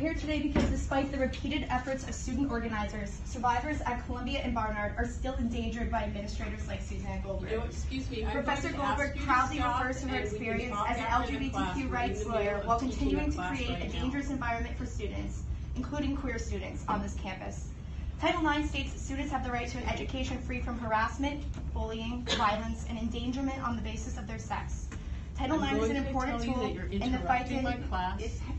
here today because despite the repeated efforts of student organizers, survivors at Columbia and Barnard are still endangered by administrators like Suzanne Goldberg. You know, excuse me, Professor Goldberg proudly refers to her experience as an LGBTQ rights lawyer while continuing to create a dangerous environment for students, including queer students, on this campus. Title IX states that students have the right to an education free from harassment, bullying, violence, and endangerment on the basis of their sex. Title IX is an important tool in the fight to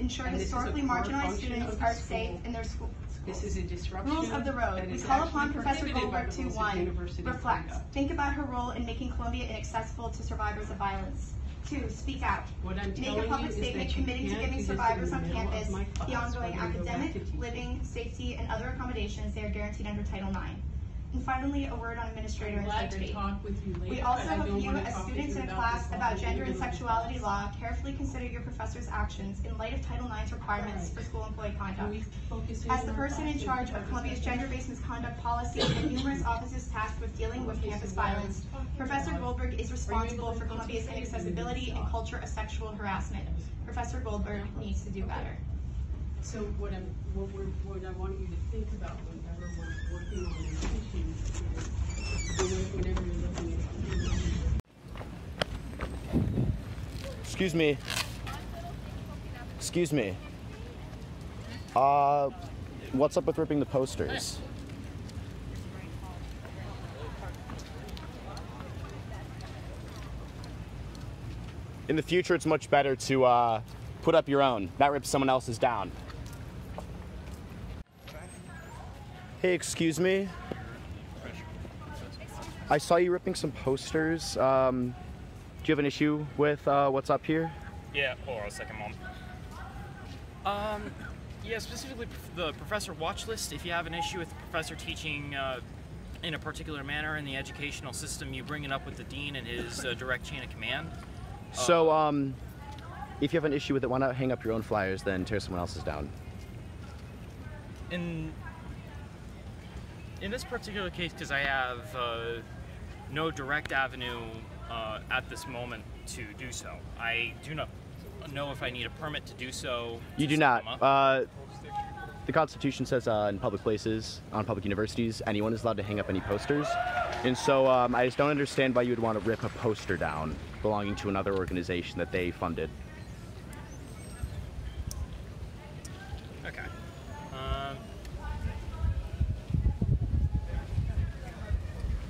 ensure historically marginalized students are safe in their schools. This is a disruption. Rules of the road. We call upon Professor Goldberg to 1. Reflect. Think about her role in making Columbia inaccessible to survivors of violence. 2. Speak out. Make a public statement committing to giving survivors on campus the ongoing academic, living, safety, and other accommodations they are guaranteed under Title IX. And finally, a word on administrator integrity. We also hope you, as students in a class about gender and sexuality law, carefully consider your professor's actions in light of Title IX's requirements for school employee conduct. As the person in charge of Columbia's gender-based misconduct policy and numerous offices tasked with dealing with campus violence, Professor Goldberg is responsible for Columbia's inaccessibility and culture of sexual harassment. Professor Goldberg needs to do better. So what I want you to think about whenever we're working on these issues is whenever you're looking at Excuse me. Excuse me. What's up with ripping the posters? In the future, it's much better to put up your own, not rip someone else's down. Hey, excuse me. I saw you ripping some posters. Do you have an issue with what's up here? Yeah, hold on a second, Mom. Yeah, specifically the professor watch list. If you have an issue with the professor teaching in a particular manner in the educational system, you bring it up with the dean and his direct chain of command. So, if you have an issue with it, why not hang up your own flyers, then tear someone else's down? In this particular case, because I have no direct avenue at this moment to do so, I do not know if I need a permit to do so. You do not. The Constitution says in public places, on public universities, anyone is allowed to hang up any posters. And so I just don't understand why you would want to rip a poster down belonging to another organization that they funded. Okay.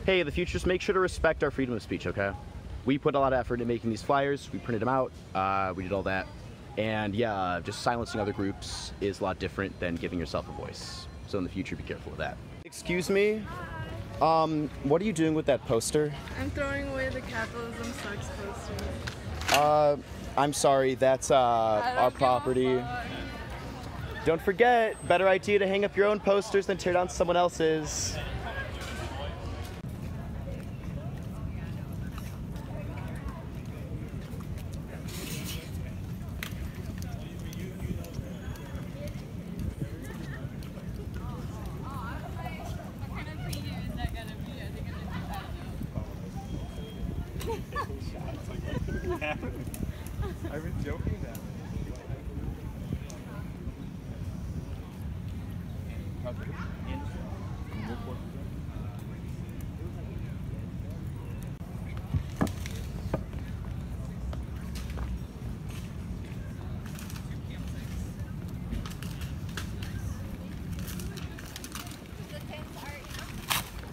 Hey, in the future, just make sure to respect our freedom of speech, okay? We put a lot of effort into making these flyers. We printed them out. We did all that. And yeah, just silencing other groups is a lot different than giving yourself a voice. So in the future, be careful of that. Excuse me? What are you doing with that poster? I'm throwing away the capitalism sucks poster. I'm sorry, that's our property. Don't forget, better idea to hang up your own posters than tear down someone else's. I was joking now.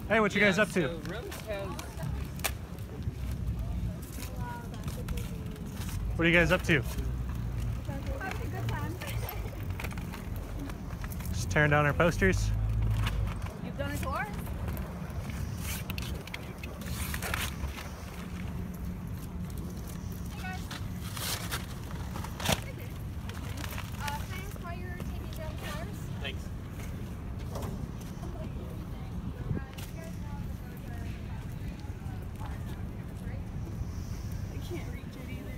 Hey, what you guys up to? What are you guys up to? Having a good time. Just tearing down our posters? You've done it before? Hey guys. Can I ask why you're taking down the flowers? Thanks. I can't reach it either.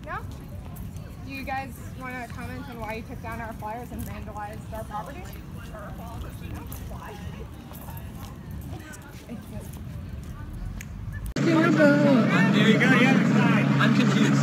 No? Do you guys want to comment on why you took down our flyers and vandalized our property? Why? There you go, yeah, I'm confused.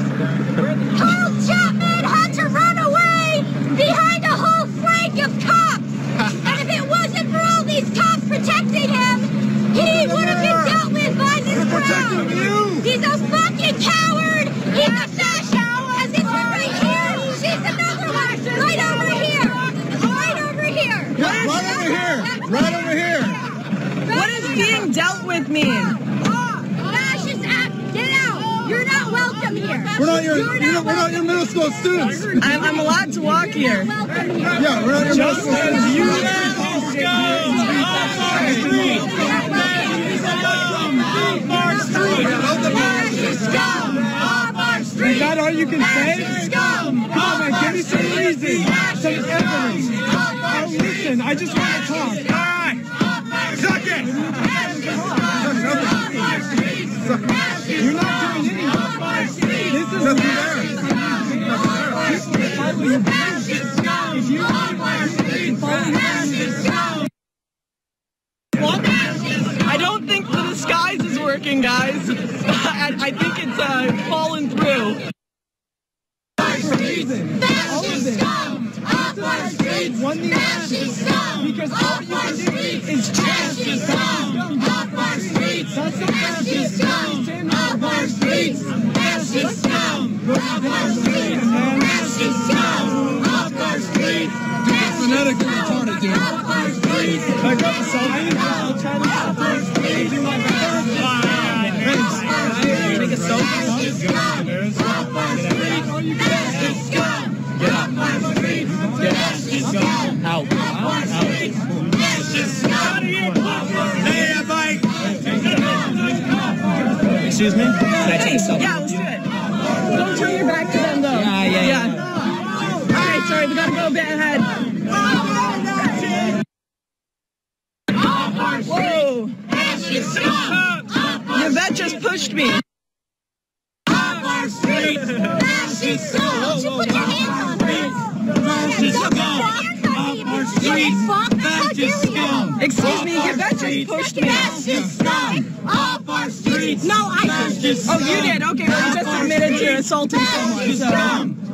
being dealt with mean? Fascist act! Get out! You're not welcome here! We're not your middle school students! I'm allowed to walk here. Yeah, we're not your middle school Is that all you can say? Come on, give me some reason, some evidence. Oh, listen, I just want to talk. All right, suck it. You're not doing anything. This is embarrassing. If you I don't think the disguise is working, guys. I think it's fallen through. all of this. Won the election because all you can do is fascist scum. Off our streets. That's the fascist scum. Off our streets. Fascist scum. Off our streets. Fascist scum. Off our streets. You're phonetically retarded, dude. Off our streets. I got the selfie. I'll try to off our streets. Do my best. Thanks. Take a selfie. Off our streets. Fascist scum. Get out. Get out. Out. Hey, bike. Excuse me? Can I take a selfie? Yeah, let's do it. Don't turn your back to them, though. Yeah. Alright, sorry, we gotta go a bit ahead. Whoa! Yvette just pushed me. Excuse me, Yvette just pushed me. Off our streets. No, I didn't. Oh, you did? Okay, well, you just admitted to assaulting someone. So.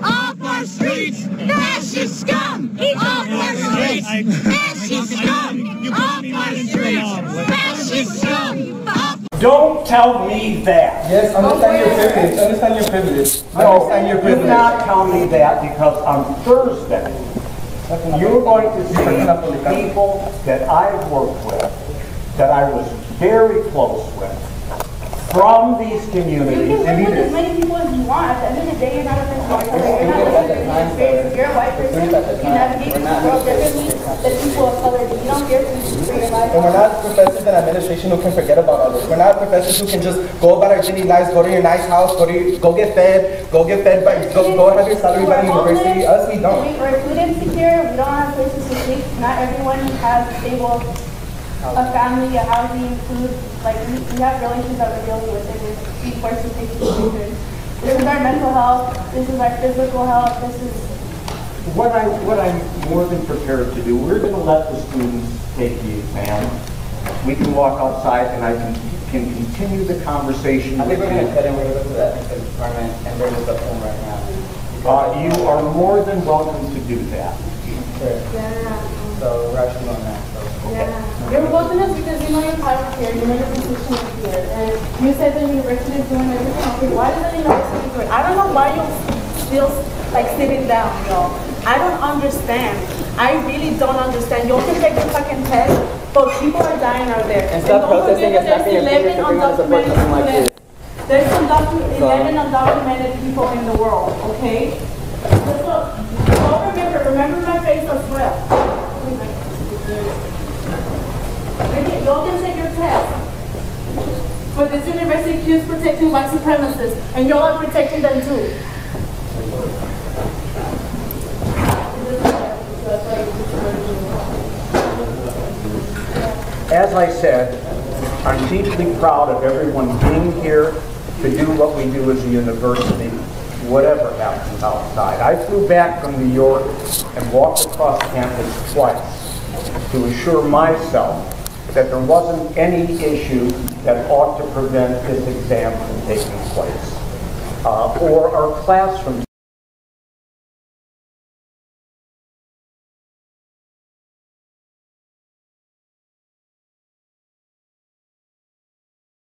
Off our streets. Fascist scum. He's off our streets. Fascist scum. Off our streets. Fascist scum. Don't tell me that. Yes, understand your privilege. Understand your privilege. No, do not tell me that, because on Thursday, you're going to see people that I've worked with, that I was very close with, from these communities. You can live with as many people as you want. At the end of the day, you're not a person of color. You're not living with your experience. If you're a white person, you navigate this world differently than people of color. You don't get to free your life. And we're not professors in administration who can forget about others. We're not professors who can just go about our daily lives, go to your nice house, go get fed, go have your salary by the university. Us, we don't. We're food insecure. We don't have places to sleep. Not everyone has stable a family, a housing, food. Like we have relations that we're dealing with, and we forced to take decisions. This is our mental health. This is our physical health. This is What I'm more than prepared to do, we're going to let the students take the exam. We can walk outside, and I can continue the conversation. I think we're going to cut in. We're going to go to the ethics department and bring this up to them right now. You are more than welcome to do that. Sure. yeah. So we're actually on that. So. Yeah. You're welcome us because you know your power here, you know your position is here. And you said the university is doing everything. Okay, why does the university do it? I don't know why you're still like sitting down, y'all. I don't understand. I really don't understand. Y'all can take the fucking test, but people are dying out there. And stop protesting and snapping your fingers to bring on support something like this. There's some 11 undocumented people in the world, okay? So, remember my face as well. Y'all can take your test. But this university accused protecting white supremacists, and y'all are protecting them too. As I said, I'm deeply proud of everyone being here to do what we do as a university, whatever happens outside. I flew back from New York and walked across campus twice to assure myself that there wasn't any issue that ought to prevent this exam from taking place, or our classrooms